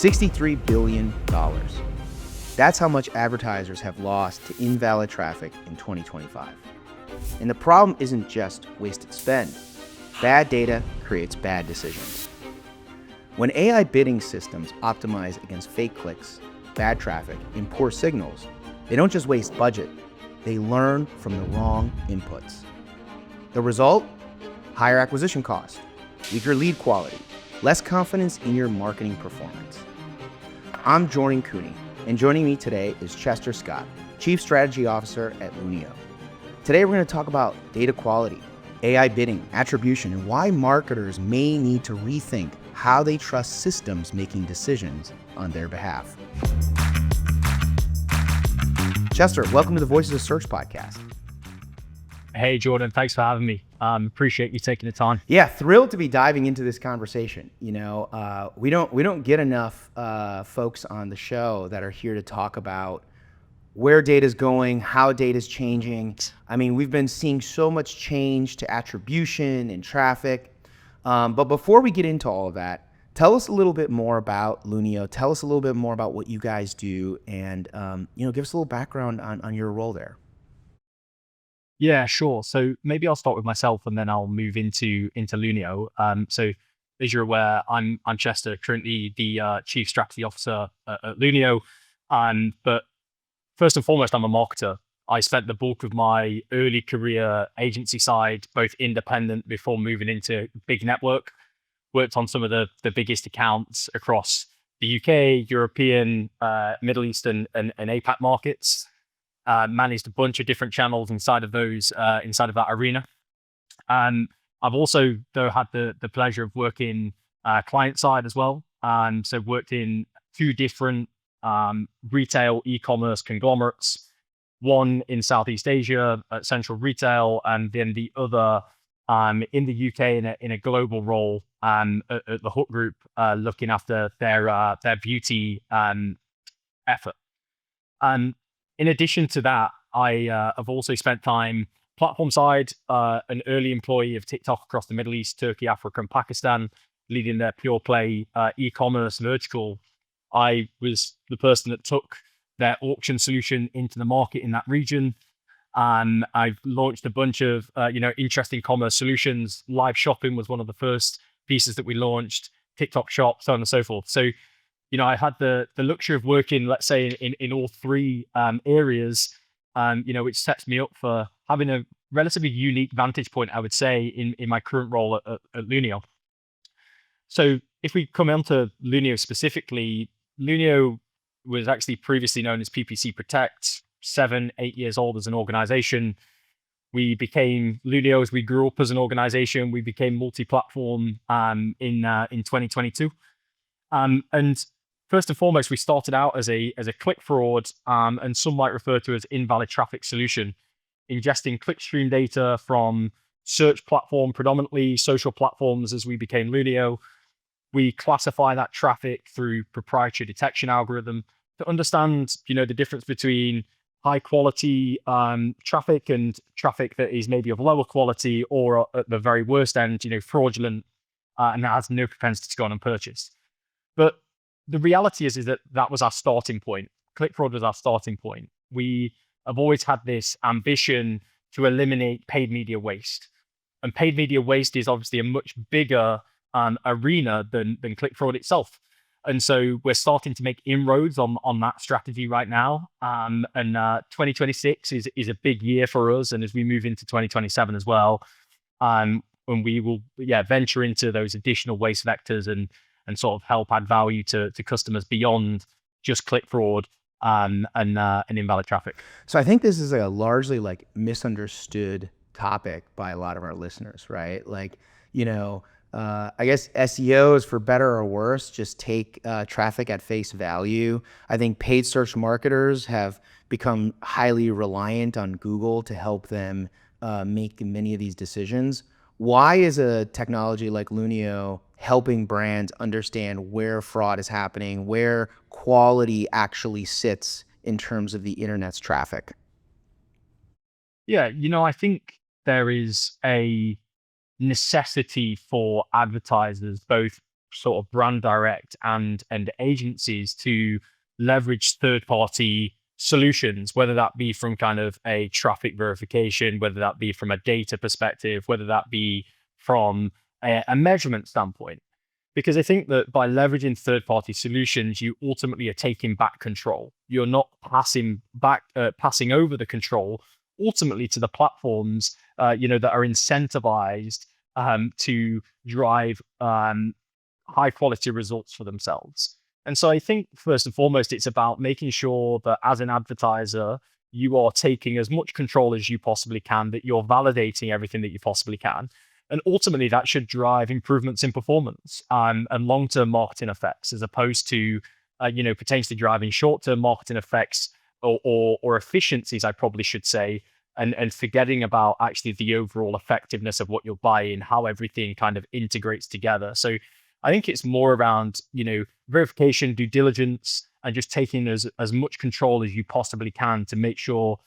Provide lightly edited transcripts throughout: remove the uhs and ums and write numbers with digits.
$63 billion. That's how much advertisers have lost to invalid traffic in 2025. And the problem isn't just wasted spend. Bad data creates bad decisions. When AI bidding systems optimize against fake clicks, bad traffic, and poor signals, they don't just waste budget, they learn from the wrong inputs. The result? Higher acquisition cost, weaker lead quality, less confidence in your marketing performance. I'm Jordan Cooney, and joining me today is Chester Scott, Chief Strategy Officer at Lunio. Today we're going to talk about data quality, AI bidding, attribution, and why marketers may need to rethink how they trust systems making decisions on their behalf. Chester, welcome to the Voices of Search podcast. Hey, Jordan, thanks for having me. Appreciate you taking the time. Yeah, thrilled to be diving into this conversation. We don't get enough folks on the show that are here to talk about where data is going, how data is changing. I mean, we've been seeing so much change to attribution and traffic. But before we get into all of that, tell us a little bit more about Lunio. Tell us a little bit more about what you guys do, and give us a little background on your role there. Yeah, sure. So maybe I'll start with myself and then I'll move into Lunio. So as you're aware, I'm Chester, currently the Chief Strategy Officer at Lunio. But first and foremost, I'm a marketer. I spent the bulk of my early career agency side, both independent before moving into big network. Worked on some of the biggest accounts across the UK, European, Middle East, and APAC markets. Managed a bunch of different channels inside of that arena. And I've also, though, had the pleasure of working client side as well. So worked in two different retail e-commerce conglomerates, one in Southeast Asia at Central Retail, and then the other in the UK in a global role at the Hook Group, looking after their beauty effort. In addition to that, I have also spent time platform side, an early employee of TikTok across the Middle East, Turkey, Africa, and Pakistan, leading their pure play e-commerce vertical. I was the person that took their auction solution into the market in that region. I've launched a bunch of interesting commerce solutions. Live shopping was one of the first pieces that we launched, TikTok Shop, so on and so forth. So I had the luxury of working, let's say, in all three areas, which sets me up for having a relatively unique vantage point, I would say, in my current role at Lunio. So if we come on to Lunio specifically, Lunio was actually previously known as PPC Protect, 7-8 years old as an organization. We became Lunio as we grew up as an organization. We became multi-platform in 2022. And first and foremost, we started out as a click fraud, and some might refer to as invalid traffic solution, ingesting clickstream data from search platform, predominantly social platforms. As we became Lunio, we classify that traffic through proprietary detection algorithm to understand, the difference between high quality traffic and traffic that is maybe of lower quality, or at the very worst end, fraudulent, and that has no propensity to go on and purchase. But the reality is that was our starting point. Click fraud was our starting point. We have always had this ambition to eliminate paid media waste. And paid media waste is obviously a much bigger arena than click fraud itself. And so we're starting to make inroads on that strategy right now. And 2026 is a big year for us. And as we move into 2027 as well, when we will venture into those additional waste vectors and sort of help add value to customers beyond just click fraud and invalid traffic. So I think this is a largely misunderstood topic by a lot of our listeners, right? I guess SEOs, for better or worse, just take traffic at face value. I think paid search marketers have become highly reliant on Google to help them make many of these decisions. Why is a technology like Lunio helping brands understand where fraud is happening, where quality actually sits in terms of the internet's traffic? Yeah, I think there is a necessity for advertisers, both sort of brand direct and agencies to leverage third party solutions, whether that be from kind of a traffic verification, whether that be from a data perspective, whether that be from a measurement standpoint. Because I think that by leveraging third party solutions, you ultimately are taking back control. You're not passing over the control ultimately to the platforms, that are incentivized to drive high quality results for themselves. And so I think first and foremost, it's about making sure that as an advertiser, you are taking as much control as you possibly can, that you're validating everything that you possibly can. And ultimately, that should drive improvements in performance and long-term marketing effects, as opposed to, potentially driving short-term marketing effects or efficiencies, I probably should say, and forgetting about actually the overall effectiveness of what you're buying, how everything kind of integrates together. So I think it's more around, verification, due diligence, and just taking as much control as you possibly can to make sure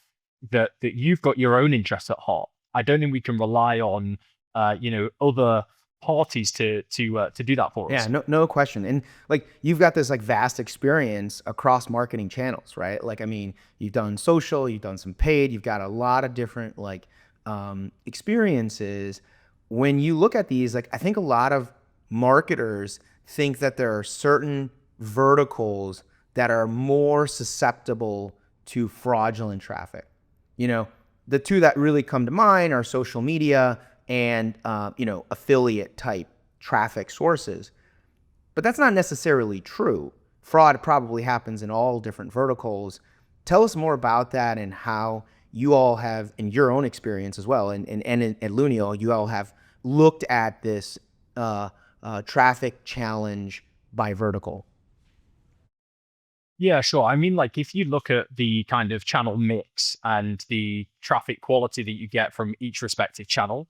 that you've got your own interests at heart. I don't think we can rely on, other parties to do that for Yeah, us. no question. And like you've got this like vast experience across marketing channels, right? Like I mean, you've done social, you've done some paid, you've got a lot of different like experiences. When you look at these, like I think a lot of marketers think that there are certain verticals that are more susceptible to fraudulent traffic. You know, the two that really come to mind are social media and affiliate type traffic sources. But that's not necessarily true. Fraud probably happens in all different verticals. Tell us more about that and how you all have, in your own experience as well, and at Lunio, you all have looked at this traffic challenge by vertical. Yeah, sure. I mean, like if you look at the kind of channel mix and the traffic quality that you get from each respective channel,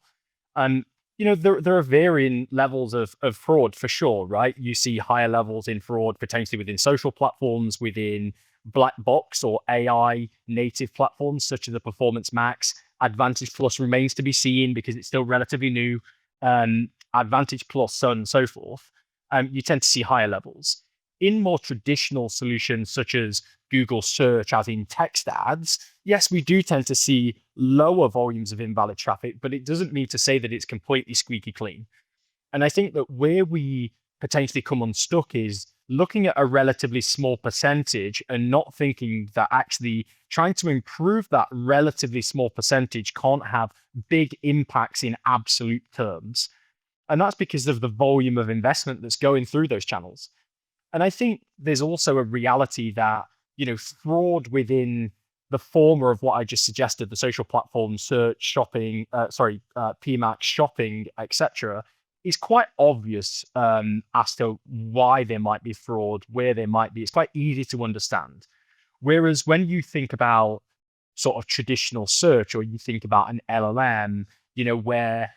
and there are varying levels of fraud for sure, right? You see higher levels in fraud potentially within social platforms, within black box or AI native platforms such as the Performance Max. Advantage Plus remains to be seen because it's still relatively new. Advantage Plus, so on and so forth. You tend to see higher levels. In more traditional solutions such as Google search, as in text ads, yes, we do tend to see lower volumes of invalid traffic, but it doesn't mean to say that it's completely squeaky clean. And I think that where we potentially come unstuck is looking at a relatively small percentage and not thinking that actually trying to improve that relatively small percentage can't have big impacts in absolute terms. And that's because of the volume of investment that's going through those channels. And I think there's also a reality that, fraud within the former of what I just suggested, the social platform, search, shopping, PMAX, shopping, etc., is quite obvious as to why there might be fraud, where there might be. It's quite easy to understand. Whereas when you think about sort of traditional search or you think about an LLM, where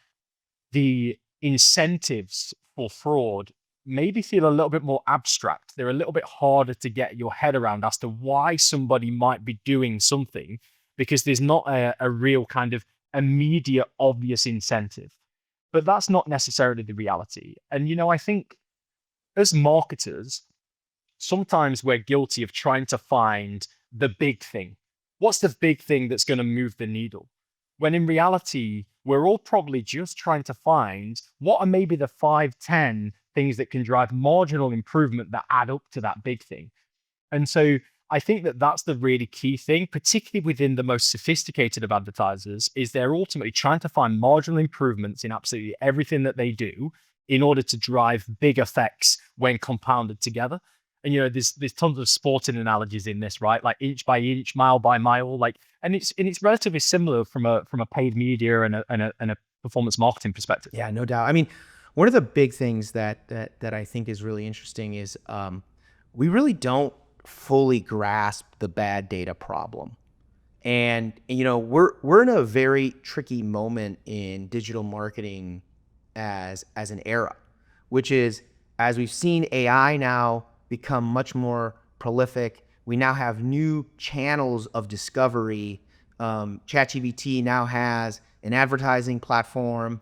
the incentives for fraud maybe feel a little bit more abstract. They're a little bit harder to get your head around as to why somebody might be doing something because there's not a real kind of immediate obvious incentive. But that's not necessarily the reality. And, I think as marketers, sometimes we're guilty of trying to find the big thing. What's the big thing that's going to move the needle? When in reality, we're all probably just trying to find what are maybe the 5, 10 things that can drive marginal improvement that add up to that big thing. And so I think that that's the really key thing, particularly within the most sophisticated of advertisers, is they're ultimately trying to find marginal improvements in absolutely everything that they do in order to drive big effects when compounded together. And there's tons of sporting analogies in this, right? Like inch by inch, mile by mile, like, and it's relatively similar from a paid media and a performance marketing perspective. Yeah, no doubt. I mean, one of the big things that I think is really interesting is we really don't fully grasp the bad data problem. And we're in a very tricky moment in digital marketing as an era, which is as we've seen AI now become much more prolific. We now have new channels of discovery. ChatGPT now has an advertising platform.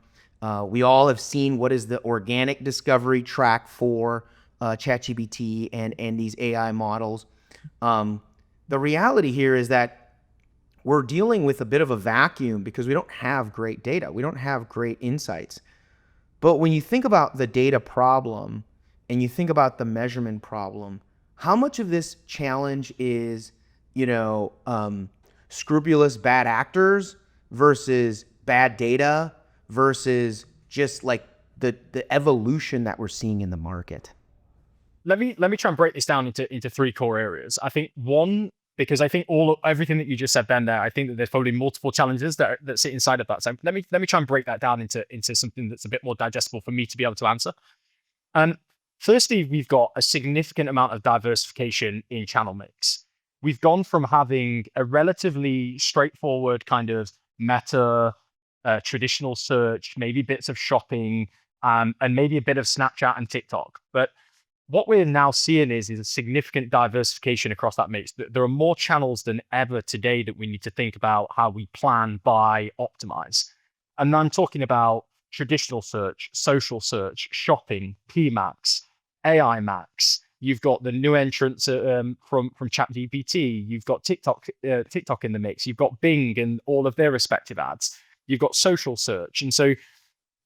We all have seen what is the organic discovery track for ChatGPT and these AI models. The reality here is that we're dealing with a bit of a vacuum because we don't have great data. We don't have great insights. But when you think about the data problem and you think about the measurement problem, how much of this challenge is, scrupulous bad actors versus bad data versus just like the evolution that we're seeing in the market? Let me try and break this down into three core areas. I think one, because I think everything that you just said then there, I think that there's probably multiple challenges that sit inside of that. So let me try and break that down into something that's a bit more digestible for me to be able to answer. Firstly, we've got a significant amount of diversification in channel mix. We've gone from having a relatively straightforward kind of meta, traditional search, maybe bits of shopping, and maybe a bit of Snapchat and TikTok. But what we're now seeing is a significant diversification across that mix. There are more channels than ever today that we need to think about how we plan, buy, optimize. And I'm talking about traditional search, social search, shopping, PMax, AI Max. You've got the new entrants from ChatGPT. You've got TikTok in the mix. You've got Bing and all of their respective ads. You've got social search. And so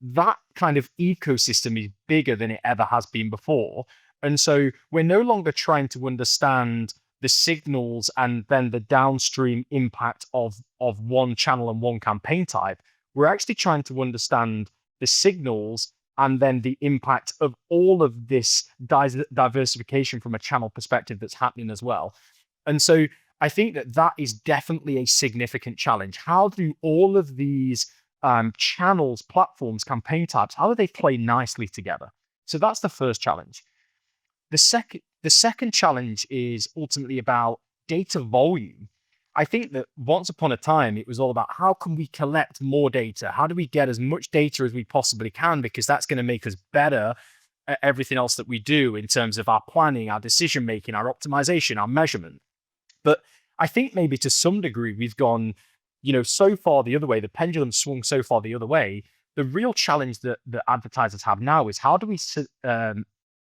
that kind of ecosystem is bigger than it ever has been before. And so we're no longer trying to understand the signals and then the downstream impact of one channel and one campaign type. We're actually trying to understand the signals and then the impact of all of this diversification from a channel perspective that's happening as well. And so I think that is definitely a significant challenge. How do all of these channels, platforms, campaign types, how do they play nicely together? So that's the first challenge. The second challenge is ultimately about data volume. I think that once upon a time, it was all about how can we collect more data? How do we get as much data as we possibly can? Because that's going to make us better at everything else that we do in terms of our planning, our decision making, our optimization, our measurement. But I think maybe to some degree, we've gone, so far the other way, the pendulum swung so far the other way. The real challenge that advertisers have now is how do we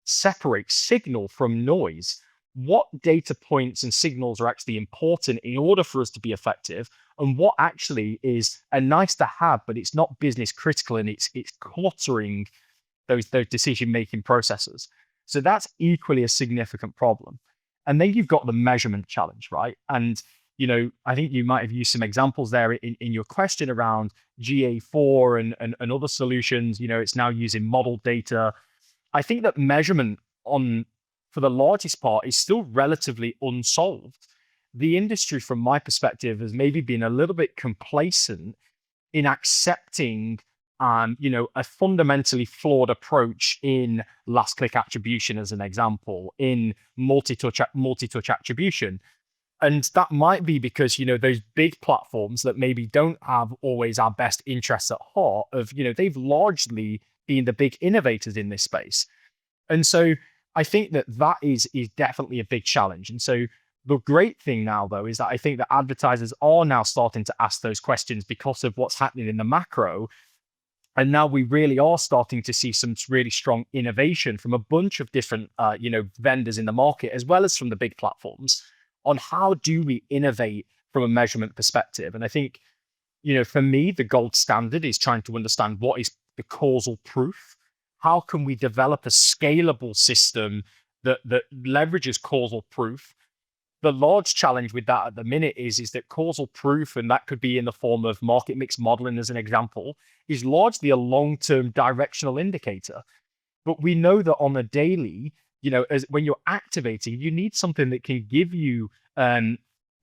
separate signal from noise? What data points and signals are actually important in order for us to be effective, and what actually is a nice to have, but it's not business critical and it's cluttering those decision-making processes. So that's equally a significant problem. And then you've got the measurement challenge, right? And I think you might have used some examples there in your question around GA4 and other solutions. It's now using model data. I think that measurement for the largest part is still relatively unsolved. The industry, from my perspective, has maybe been a little bit complacent in accepting a fundamentally flawed approach in last click attribution, as an example, in multi-touch attribution. And that might be because, those big platforms that maybe don't have always our best interests at heart they've largely been the big innovators in this space. And so I think that is definitely a big challenge. And so the great thing now, though, is that I think that advertisers are now starting to ask those questions because of what's happening in the macro. And now we really are starting to see some really strong innovation from a bunch of different, vendors in the market, as well as from the big platforms, on how do we innovate from a measurement perspective. And I think, for me, the gold standard is trying to understand what is the causal proof. How can we develop a scalable system that leverages causal proof? The large challenge with that at the minute is that causal proof, and that could be in the form of market mix modeling as an example, is largely a long-term directional indicator. But we know that on a daily, when you're activating, you need something that can give you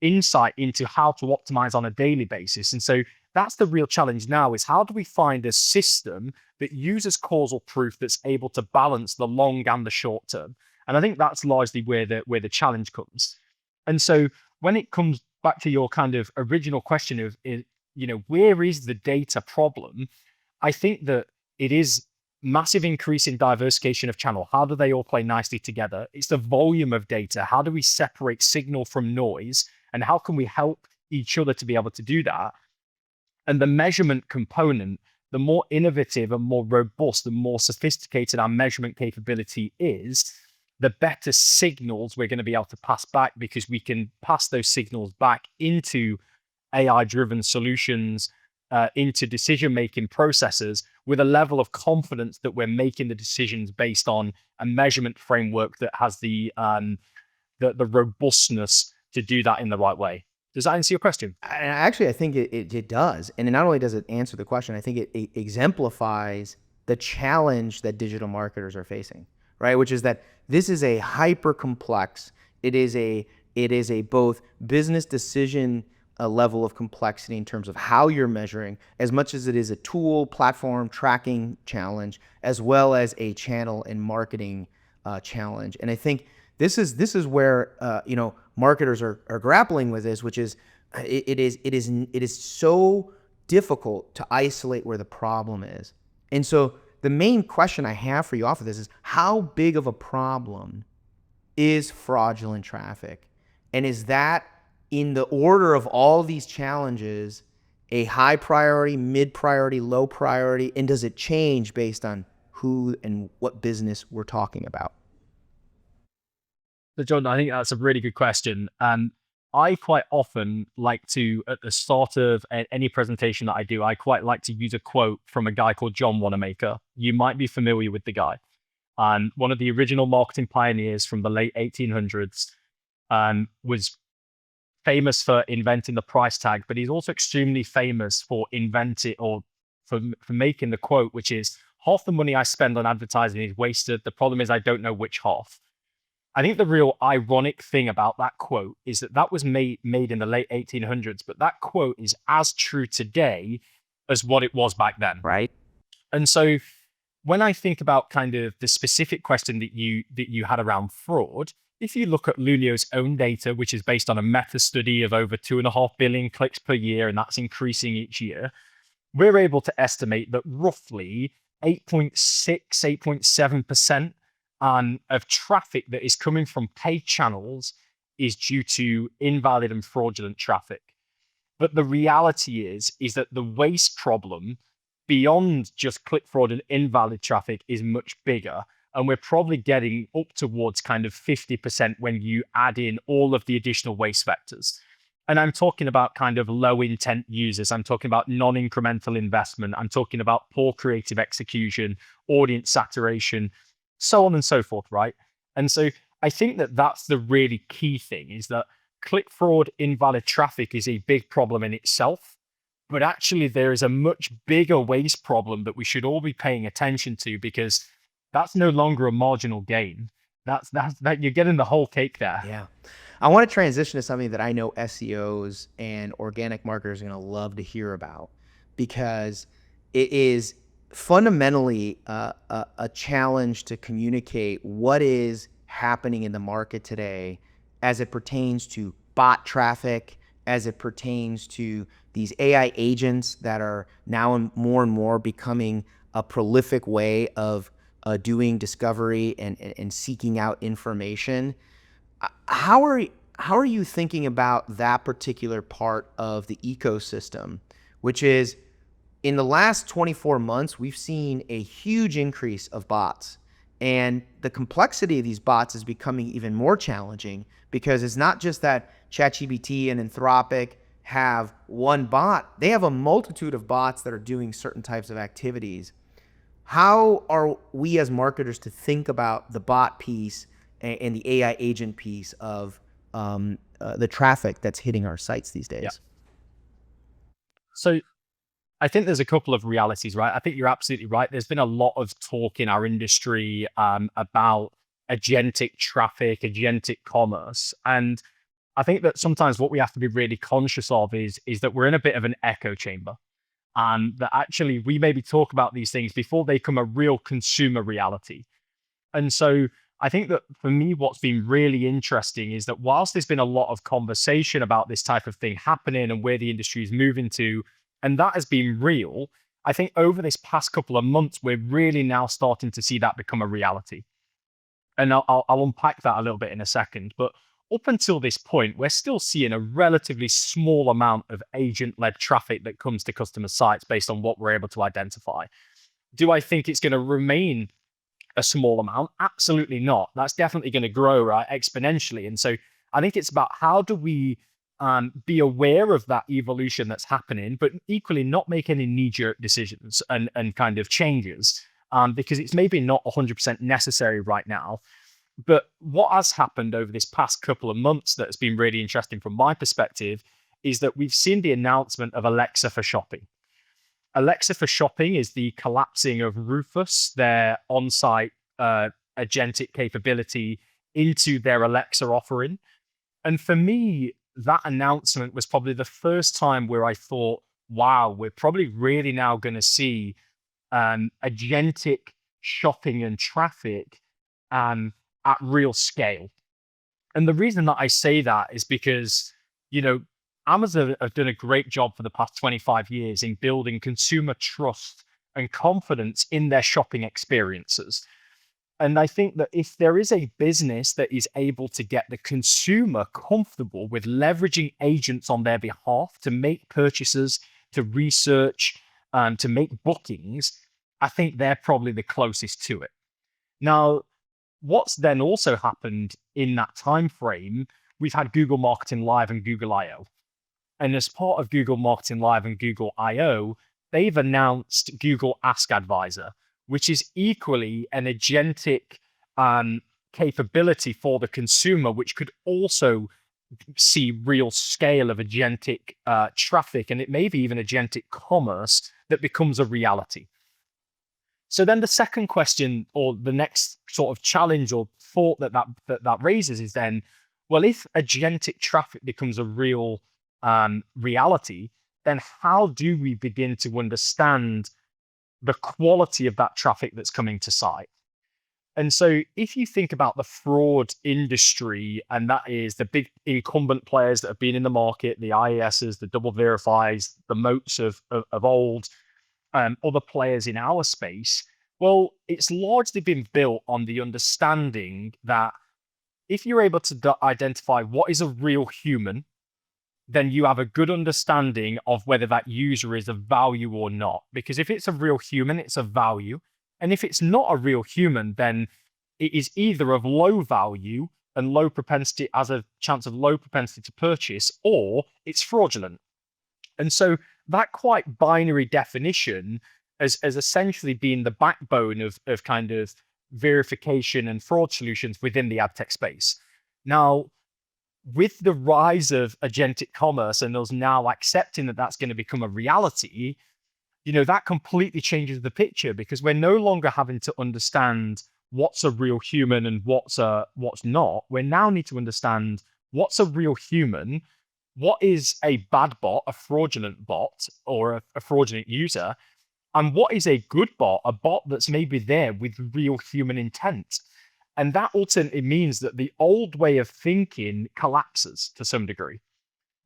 insight into how to optimize on a daily basis. And so that's the real challenge now, is how do we find a system that uses causal proof that's able to balance the long and the short term? And I think that's largely where the challenge comes. And so when it comes back to your kind of original question of, where is the data problem? I think that it is massive increase in diversification of channel. How do they all play nicely together? It's the volume of data. How do we separate signal from noise? And how can we help each other to be able to do that? And the measurement component the more innovative and more robust and more sophisticated our measurement capability is, the better signals we're going to be able to pass back, because we can pass those signals back into AI-driven solutions, into decision-making processes with a level of confidence that we're making the decisions based on a measurement framework that has the robustness to do that in the right way. Does that answer your question? Actually, I think it does. And not only does it answer the question, I think it exemplifies the challenge that digital marketers are facing, right? Which is that this is a hyper complex, it is a both business decision level of complexity in terms of how you're measuring, as much as it is a tool, platform, tracking challenge, as well as a channel and marketing challenge. And I think this is where marketers are grappling with this, which is it is so difficult to isolate where the problem is. And so the main question I have for you off of this is, how big of a problem is fraudulent traffic? And is that, in the order of all these challenges, a high priority, mid priority, low priority? And does it change based on who and what business we're talking about? So, John, I think that's a really good question. I quite often like to, at the start of any presentation that I do, I quite like to use a quote from a guy called John Wanamaker. You might be familiar with the guy. One of the original marketing pioneers from the late 1800s, was famous for inventing the price tag, but he's also extremely famous for making the quote, which is, half the money I spend on advertising is wasted. The problem is I don't know which half. I think the real ironic thing about that quote is that was made in the late 1800s, but that quote is as true today as what it was back then. Right. And so when I think about kind of the specific question that you had around fraud, if you look at Lunio's own data, which is based on a meta study of over 2.5 billion clicks per year, and that's increasing each year, we're able to estimate that roughly 8.6, 8.7% of traffic that is coming from paid channels is due to invalid and fraudulent traffic. But the reality is that the waste problem beyond just click fraud and invalid traffic is much bigger. And we're probably getting up towards kind of 50% when you add in all of the additional waste vectors. And I'm talking about kind of low intent users. I'm talking about non-incremental investment. I'm talking about poor creative execution, audience saturation, so on and so forth, right? And so I think that that's the really key thing, is that click fraud, invalid traffic is a big problem in itself, but actually there is a much bigger waste problem that we should all be paying attention to, because that's no longer a marginal gain. That you're getting the whole cake there. Yeah. I want to transition to something that I know SEOs and organic marketers are going to love to hear about, because it is fundamentally a challenge to communicate what is happening in the market today as it pertains to bot traffic, as it pertains to these AI agents that are now and more becoming a prolific way of doing discovery and seeking out information. How are you thinking about that particular part of the ecosystem, which is, in the last 24 months, we've seen a huge increase of bots, and the complexity of these bots is becoming even more challenging, because it's not just that ChatGPT and Anthropic have one bot. They have a multitude of bots that are doing certain types of activities. How are we as marketers to think about the bot piece and the AI agent piece of the traffic that's hitting our sites these days? Yeah. So I think there's a couple of realities, right? I think you're absolutely right. There's been a lot of talk in our industry about agentic traffic, agentic commerce. And I think that sometimes what we have to be really conscious of is that we're in a bit of an echo chamber. And that actually we maybe talk about these things before they become a real consumer reality. And so I think that for me, what's been really interesting is that whilst there's been a lot of conversation about this type of thing happening and where the industry is moving to, and that has been real, I think over this past couple of months, we're really now starting to see that become a reality. And I'll unpack that a little bit in a second. But up until this point, we're still seeing a relatively small amount of agent-led traffic that comes to customer sites based on what we're able to identify. Do I think it's going to remain a small amount? Absolutely not. That's definitely going to grow, right, exponentially. And so I think it's about how do we be aware of that evolution that's happening, but equally not make any knee-jerk decisions and kind of changes, because it's maybe not 100% necessary right now. But what has happened over this past couple of months that has been really interesting from my perspective is that we've seen the announcement of Alexa for shopping. Alexa for shopping is the collapsing of Rufus, their on-site agentic capability, into their Alexa offering. And for me, that announcement was probably the first time where I thought, wow, we're probably really now going to see agentic shopping and traffic at real scale. And the reason that I say that is because, you know, Amazon have done a great job for the past 25 years in building consumer trust and confidence in their shopping experiences. And I think that if there is a business that is able to get the consumer comfortable with leveraging agents on their behalf to make purchases, to research, to make bookings, I think they're probably the closest to it. Now, what's then also happened in that time frame, we've had Google Marketing Live and Google I/O. And as part of Google Marketing Live and Google I/O, they've announced Google Ask Advisor, which is equally an agentic capability for the consumer, which could also see real scale of agentic traffic, and it may be even agentic commerce that becomes a reality. So then the second question, or the next sort of challenge or thought that raises is then, well, if agentic traffic becomes a real reality, then how do we begin to understand the quality of that traffic that's coming to site? And so if you think about the fraud industry, and that is the big incumbent players that have been in the market, the IASs, the double verifies, the moats of old, other players in our space, well, it's largely been built on the understanding that if you're able to identify what is a real human, then you have a good understanding of whether that user is of value or not. Because if it's a real human, it's of value. And if it's not a real human, then it is either of low value and low propensity, as a chance of low propensity to purchase, or it's fraudulent. And so that quite binary definition has essentially been the backbone of kind of verification and fraud solutions within the ad tech space. Now, with the rise of agentic commerce and us now accepting that that's going to become a reality, you know, that completely changes the picture, because we're no longer having to understand what's a real human and what's not. We now need to understand what's a real human, what is a bad bot, a fraudulent bot, or a fraudulent user, and what is a good bot, a bot that's maybe there with real human intent. And that ultimately means that the old way of thinking collapses to some degree.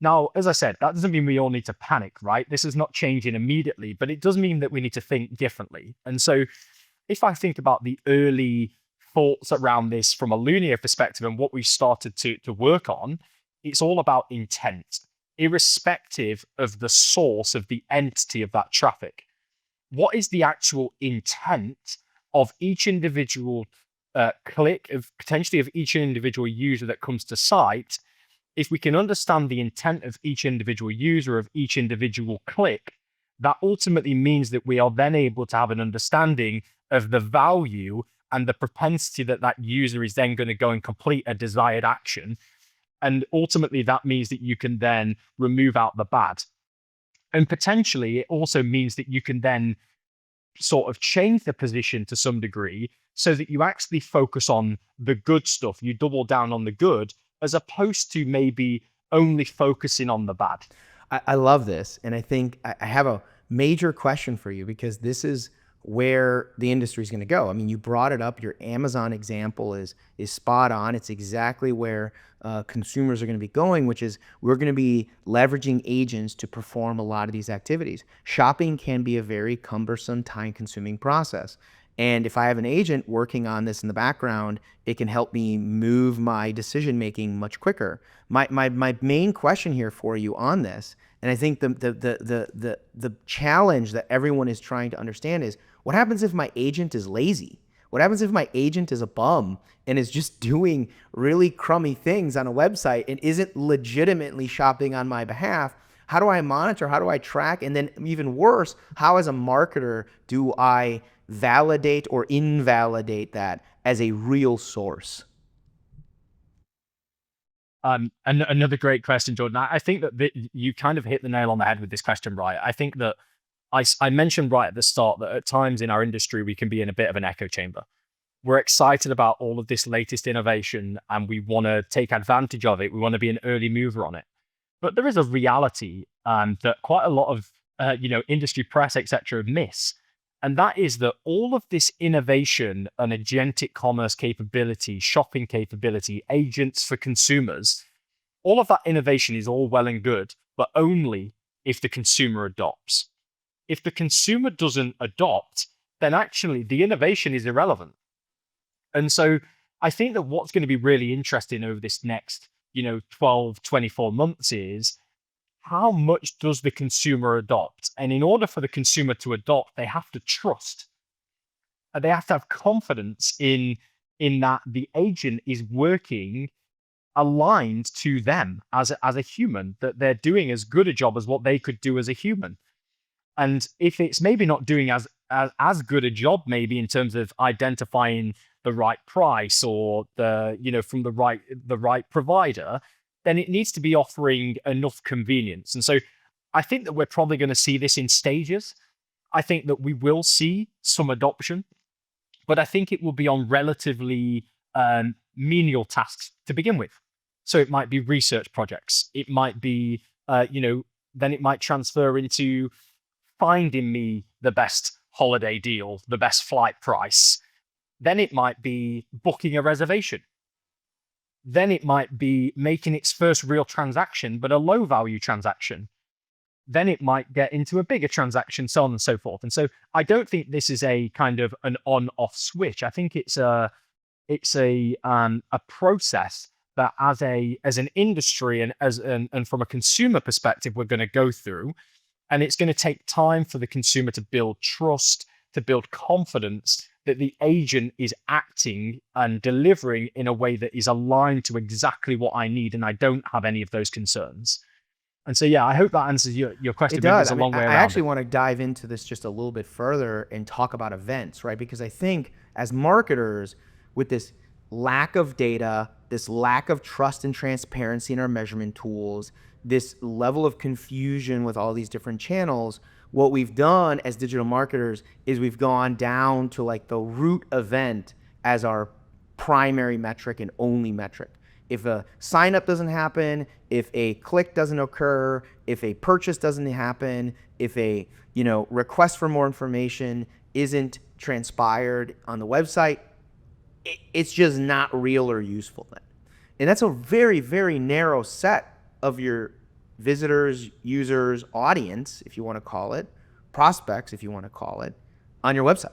Now, as I said, that doesn't mean we all need to panic, right? This is not changing immediately, but it does mean that we need to think differently. And so if I think about the early thoughts around this from a Lunio perspective and what we've started to work on, it's all about intent, irrespective of the source of the entity of that traffic. What is the actual intent of each individual click, of potentially of each individual user that comes to site? If we can understand the intent of each individual user, of each individual click, that ultimately means that we are then able to have an understanding of the value and the propensity that that user is then going to go and complete a desired action. And ultimately, that means that you can then remove out the bad. And potentially, it also means that you can then sort of change the position to some degree so that you actually focus on the good stuff. You double down on the good, as opposed to maybe only focusing on the bad. I love this. And I think I have a major question for you, because this is where the industry is going to go. I mean, you brought it up. Your Amazon example is spot on. It's exactly where consumers are going to be going, which is we're going to be leveraging agents to perform a lot of these activities. Shopping can be a very cumbersome, time-consuming process. And if I have an agent working on this in the background, it can help me move my decision making much quicker. My main question here for you on this, and I think the challenge that everyone is trying to understand is, what happens if my agent is lazy? What happens if my agent is a bum and is just doing really crummy things on a website and isn't legitimately shopping on my behalf? How do I monitor? How do I track? And then even worse, how as a marketer do I validate or invalidate that as a real source? And another great question, Jordan. I think that you kind of hit the nail on the head with this question, right? I think that I mentioned right at the start that at times in our industry, we can be in a bit of an echo chamber. We're excited about all of this latest innovation and we want to take advantage of it. We want to be an early mover on it. But there is a reality that quite a lot of industry press, etc., miss. And that is that all of this innovation and agentic commerce capability, shopping capability, agents for consumers, all of that innovation is all well and good, but only if the consumer adopts. If the consumer doesn't adopt, then actually the innovation is irrelevant. And so I think that what's going to be really interesting over this next, 12, 24 months is, how much does the consumer adopt? And in order for the consumer to adopt, they have to trust. They have to have confidence in that the agent is working aligned to them as a human, that they're doing as good a job as what they could do as a human. And if it's maybe not doing as good a job, maybe in terms of identifying the right price or from the right provider, then it needs to be offering enough convenience. And so I think that we're probably going to see this in stages. I think that we will see some adoption, but I think it will be on relatively menial tasks to begin with. So it might be research projects. It might be, then it might transfer into finding me the best holiday deal, the best flight price. Then it might be booking a reservation. Then it might be making its first real transaction, but a low value transaction. Then it might get into a bigger transaction, so on and so forth. And so I don't think this is a kind of an on-off switch. I think it's a process that as an industry and from a consumer perspective, we're going to go through. And it's going to take time for the consumer to build trust, to build confidence that the agent is acting and delivering in a way that is aligned to exactly what I need, and I don't have any of those concerns. And so, yeah, I hope that answers your question. It does. A long way I around actually want to dive into this just a little bit further and talk about events, right? Because I think as marketers, with this lack of data, this lack of trust and transparency in our measurement tools, this level of confusion with all these different channels, what we've done as digital marketers is we've gone down to like the root event as our primary metric and only metric. If a sign up doesn't happen, if a click doesn't occur, if a purchase doesn't happen, if a request for more information isn't transpired on the website, it's just not real or useful then. And that's a very, very narrow set of your visitors, users, audience, if you want to call it, prospects, if you want to call it, on your website.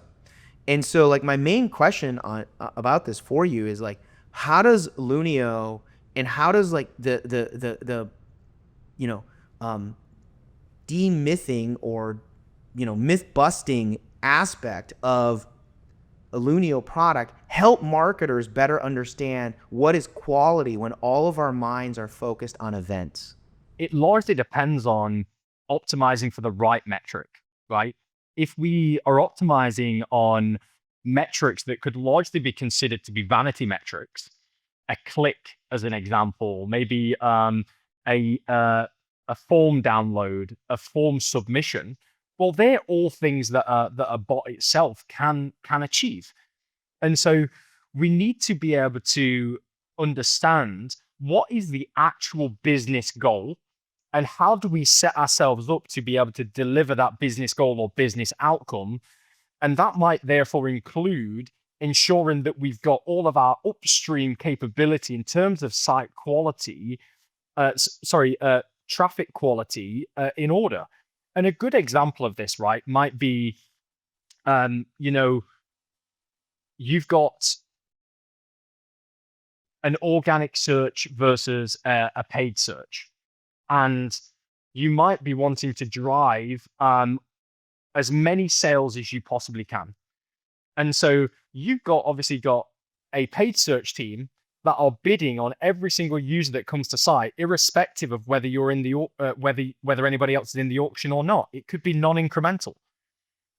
And so like my main question about this for you is like, how does Lunio and how does like the demything or myth busting aspect of a Lunio product help marketers better understand what is quality when all of our minds are focused on events? It largely depends on optimizing for the right metric, right? If we are optimizing on metrics that could largely be considered to be vanity metrics, a click as an example, maybe a form download, a form submission, well, they're all things that a bot itself can achieve. And so we need to be able to understand what is the actual business goal and how do we set ourselves up to be able to deliver that business goal or business outcome. And that might therefore include ensuring that we've got all of our upstream capability in terms of site quality, traffic quality in order. And a good example of this, right, might be, you've got an organic search versus a paid search. And you might be wanting to drive as many sales as you possibly can. And so you've got obviously got a paid search team that are bidding on every single user that comes to site, irrespective of whether you're in the whether anybody else is in the auction or not. It could be non-incremental.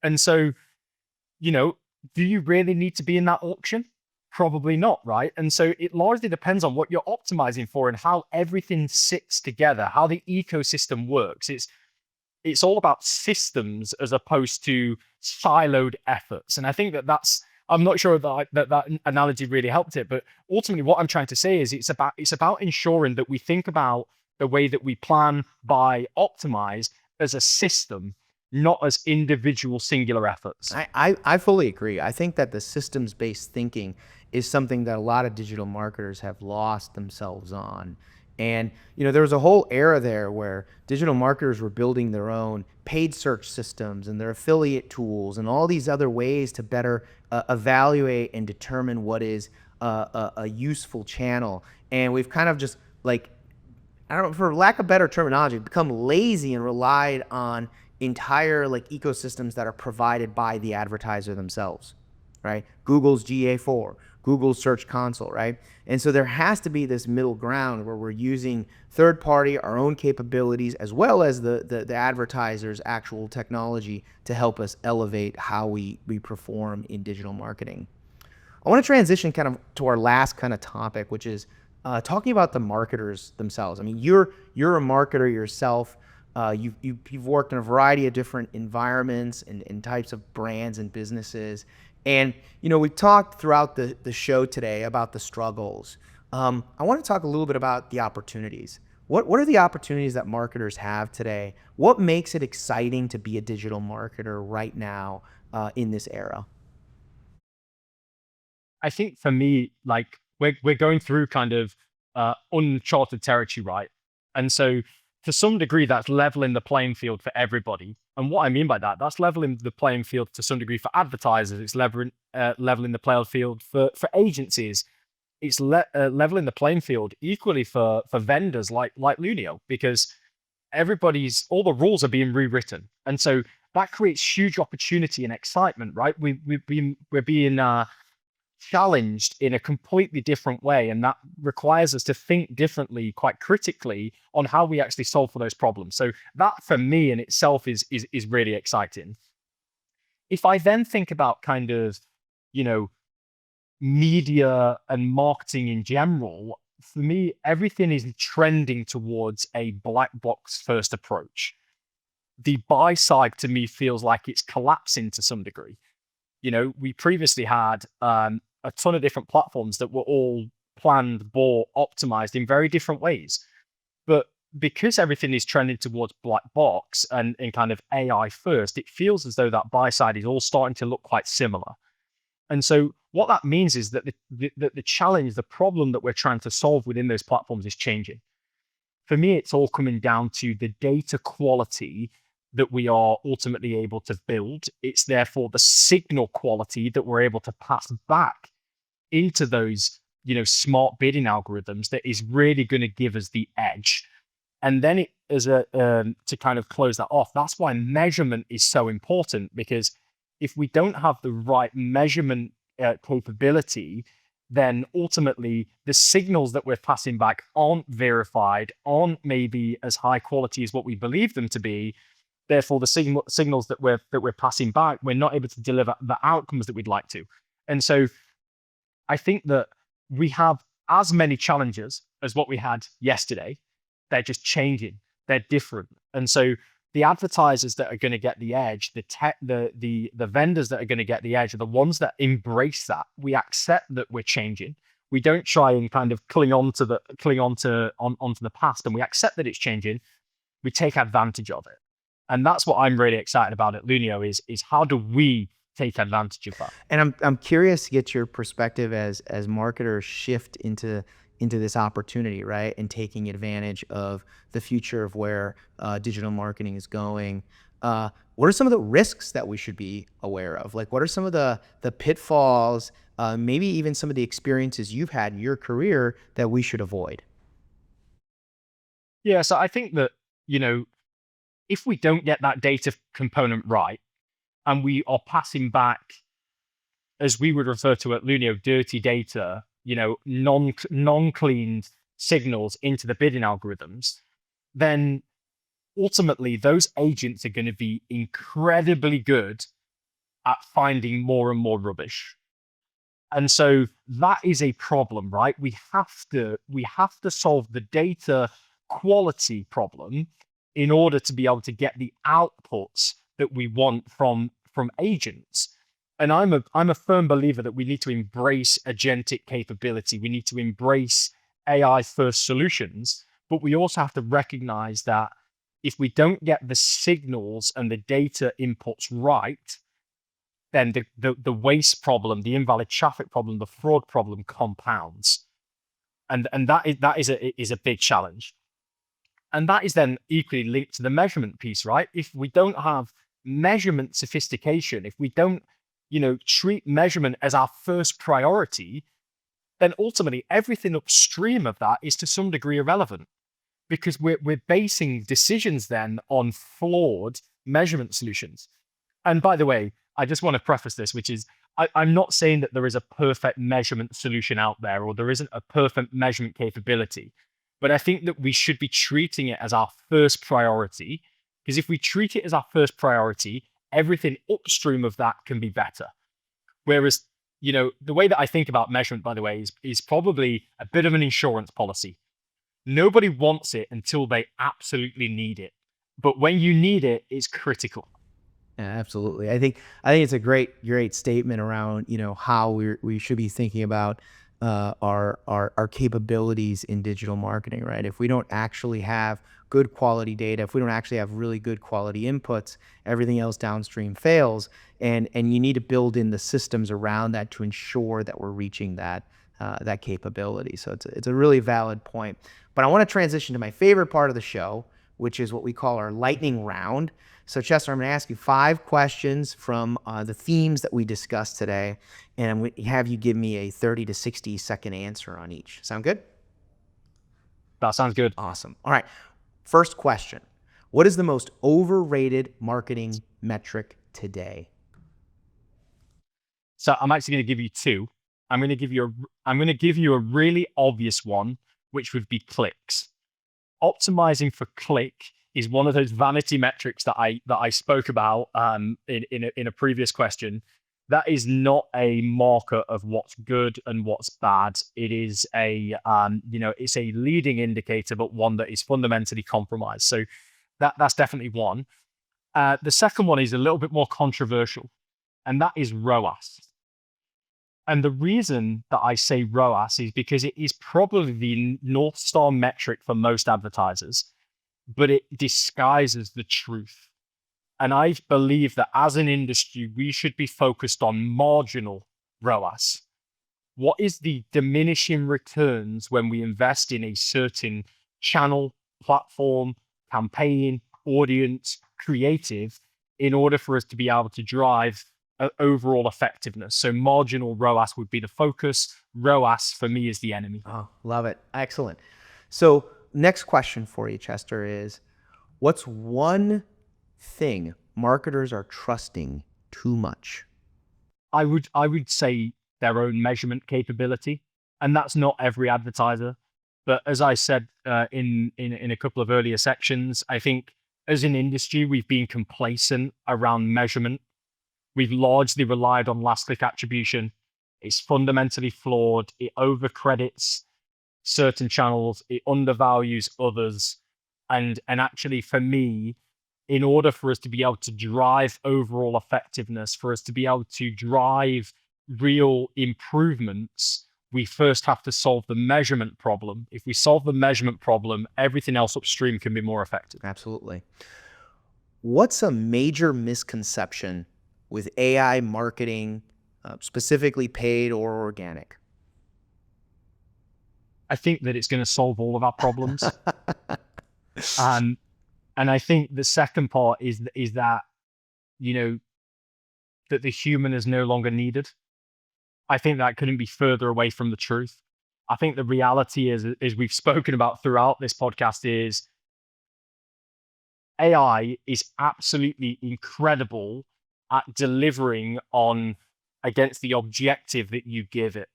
And so, you know, do you really need to be in that auction? Probably not, right? And so it largely depends on what you're optimizing for and how everything sits together, how the ecosystem works. It's all about systems as opposed to siloed efforts. And I think that's, I'm not sure that analogy really helped it, but ultimately what I'm trying to say is it's about ensuring that we think about the way that we plan, buy, optimize as a system, not as individual singular efforts. I fully agree. I think that the systems-based thinking is something that a lot of digital marketers have lost themselves on. And there was a whole era there where digital marketers were building their own paid search systems and their affiliate tools and all these other ways to better evaluate and determine what is a useful channel. And we've kind of just like, I don't know, for lack of better terminology, become lazy and relied on entire ecosystems that are provided by the advertiser themselves, right? Google's GA4, Google's Search Console, right? And so there has to be this middle ground where we're using third party, our own capabilities, as well as the advertiser's actual technology to help us elevate how we perform in digital marketing. I want to transition kind of to our last kind of topic, which is talking about the marketers themselves. I mean, you're a marketer yourself. You've worked in a variety of different environments and types of brands and businesses. And, we talked throughout the show today about the struggles. I want to talk a little bit about the opportunities. What are the opportunities that marketers have today? What makes it exciting to be a digital marketer right now in this era? I think for me, like we're going through kind of uncharted territory, right? And so to some degree, that's leveling the playing field for everybody. And what I mean by that, that's leveling the playing field to some degree for advertisers. It's leveling the playing field for agencies. It's leveling the playing field equally for vendors like Lunio, because all the rules are being rewritten, and so that creates huge opportunity and excitement, right? We're being challenged in a completely different way, and that requires us to think differently, quite critically, on how we actually solve for those problems. So that for me in itself is really exciting. If I then think about kind of, you know, media and marketing in general, for me, everything is trending towards a black box first approach. The buy side to me feels like it's collapsing to some degree. We previously had a ton of different platforms that were all planned, bought, optimized in very different ways. But because everything is trending towards black box and kind of AI first, it feels as though that buy side is all starting to look quite similar. And so what that means is that the challenge, the problem that we're trying to solve within those platforms is changing. For me, it's all coming down to the data quality that we are ultimately able to build. It's therefore the signal quality that we're able to pass back into those, smart bidding algorithms that is really going to give us the edge. And then to kind of close that off, that's why measurement is so important, because if we don't have the right measurement capability, then ultimately the signals that we're passing back aren't verified, aren't maybe as high quality as what we believe them to be. Therefore, the signals that we're passing back, we're not able to deliver the outcomes that we'd like to. And so I think that we have as many challenges as what we had yesterday. They're just changing. They're different. And so the advertisers that are going to get the edge, the vendors that are going to get the edge are the ones that embrace that. We accept that we're changing. We don't try and kind of cling onto the past, and we accept that it's changing. We take advantage of it. And that's what I'm really excited about at Lunio is how do we take advantage of that? And I'm curious to get your perspective as marketers shift into this opportunity, right? And taking advantage of the future of where digital marketing is going. What are some of the risks that we should be aware of? Like, what are some of the pitfalls maybe even some of the experiences you've had in your career that we should avoid? Yeah, so I think that, if we don't get that data component right, and we are passing back, as we would refer to at Lunio, dirty data, non-cleaned signals into the bidding algorithms, then ultimately those agents are going to be incredibly good at finding more and more rubbish. And so that is a problem, right? We have to solve the data quality problem in order to be able to get the outputs that we want from agents. And I'm a firm believer that we need to embrace agentic capability. We need to embrace AI first solutions, but we also have to recognize that if we don't get the signals and the data inputs right, then the waste problem, the invalid traffic problem, the fraud problem compounds, and that is a big challenge. And that is then equally linked to the measurement piece, right? If we don't have measurement sophistication, if we don't, treat measurement as our first priority, then ultimately everything upstream of that is to some degree irrelevant, because we're basing decisions then on flawed measurement solutions. And by the way, I just want to preface this, which is I'm not saying that there is a perfect measurement solution out there, or there isn't a perfect measurement capability, but I think that we should be treating it as our first priority, because if we treat it as our first priority, everything upstream of that can be better. Whereas, the way that I think about measurement, by the way, is probably a bit of an insurance policy. Nobody wants it until they absolutely need it. But when you need it, it's critical. Yeah, absolutely. I think it's a great statement around how we should be thinking about our capabilities in digital marketing, right? If we don't actually have good quality data, if we don't actually have really good quality inputs, everything else downstream fails, and you need to build in the systems around that to ensure that we're reaching that capability. So it's a really valid point. But I want to transition to my favorite part of the show, which is what we call our lightning round. So Chester, I'm going to ask you 5 questions from the themes that we discussed today, and I'm going to have you give me a 30 to 60 second answer on each. Sound good? That sounds good. Awesome. All right. First question. What is the most overrated marketing metric today? So I'm actually going to give you two. I'm going to give you a really obvious one, which would be clicks. Optimizing for click is one of those vanity metrics that I spoke about in a previous question. That is not a marker of what's good and what's bad. It is it's a leading indicator, but one that is fundamentally compromised. So that's definitely one. The second one is a little bit more controversial, and that is ROAS. And the reason that I say ROAS is because it is probably the North Star metric for most advertisers, but it disguises the truth. And I believe that as an industry, we should be focused on marginal ROAS. What is the diminishing returns when we invest in a certain channel, platform, campaign, audience, creative, in order for us to be able to drive overall effectiveness? So marginal ROAS would be the focus. ROAS for me is the enemy. Oh, love it. Excellent. So next question for you, Chester, is what's one thing marketers are trusting too much? I would say their own measurement capability, and that's not every advertiser. But as I said in a couple of earlier sections, I think as an industry we've been complacent around measurement. We've largely relied on last click attribution. It's fundamentally flawed. It overcredits certain channels. It undervalues others. And actually, for me, in order for us to be able to drive overall effectiveness, for us to be able to drive real improvements, we first have to solve the measurement problem. If we solve the measurement problem, everything else upstream can be more effective. Absolutely. What's a major misconception with AI marketing, specifically paid or organic? I think that it's going to solve all of our problems. And I think the second part is that, you know, that the human is no longer needed. I think that couldn't be further away from the truth. I think the reality is, as we've spoken about throughout this podcast, is AI is absolutely incredible at delivering on against the objective that you give it.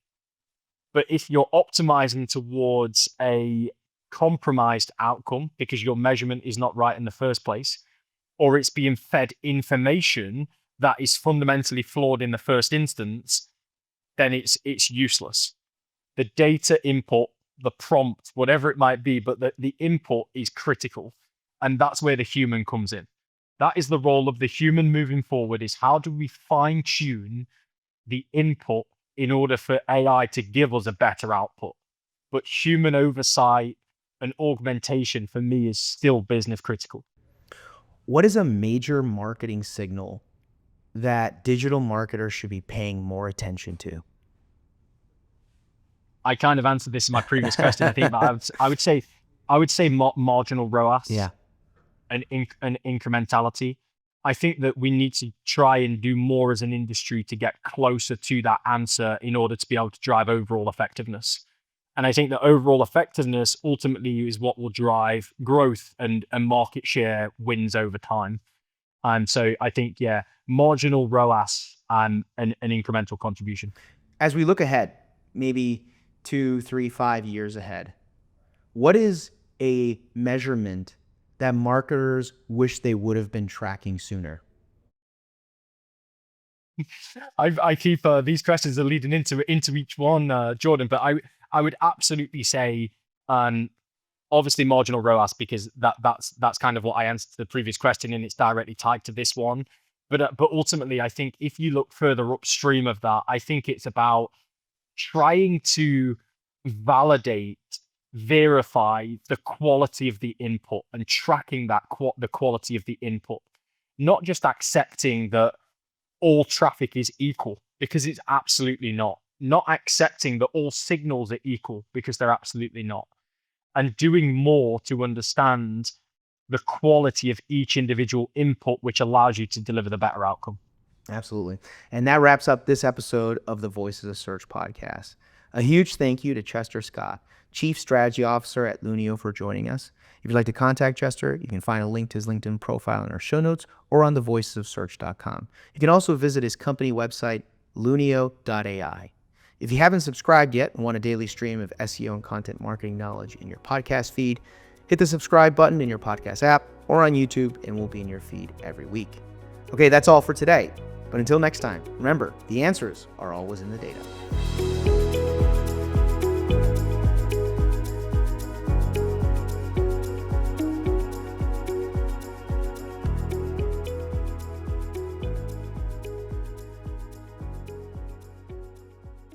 But if you're optimizing towards a compromised outcome because your measurement is not right in the first place, or it's being fed information that is fundamentally flawed in the first instance, then it's useless. The data input, the prompt, whatever it might be, but the input is critical. And that's where the human comes in. That is the role of the human moving forward, is how do we fine tune the input in order for AI to give us a better output? But human oversight and augmentation for me is still business critical. What is a major marketing signal that digital marketers should be paying more attention to? I kind of answered this in my previous question. I think that I would say marginal ROAS, Yeah. and incrementality. I think that we need to try and do more as an industry to get closer to that answer in order to be able to drive overall effectiveness. And I think that overall effectiveness ultimately is what will drive growth and market share wins over time. And so I think, yeah, marginal ROAS and an incremental contribution. As we look ahead, maybe 2, 3, 5 years ahead, what is a measurement that marketers wish they would have been tracking sooner? I keep these questions are leading into each one, Jordan, but I would absolutely say, obviously marginal ROAS, because that's kind of what I answered to the previous question, and it's directly tied to this one. But ultimately, I think if you look further upstream of that, I think it's about trying to validate, verify the quality of the input and tracking that the quality of the input, not just accepting that all traffic is equal, because it's absolutely not accepting that all signals are equal, because they're absolutely not, and doing more to understand the quality of each individual input, which allows you to deliver the better outcome. Absolutely. And that wraps up this episode of the Voices of Search podcast. A huge thank you to Chester Scott, Chief Strategy Officer at Lunio, for joining us. If you'd like to contact Chester, you can find a link to his LinkedIn profile in our show notes or on thevoicesofsearch.com. You can also visit his company website, lunio.ai. If you haven't subscribed yet and want a daily stream of SEO and content marketing knowledge in your podcast feed, hit the subscribe button in your podcast app or on YouTube, and we'll be in your feed every week. Okay, that's all for today. But until next time, remember, the answers are always in the data.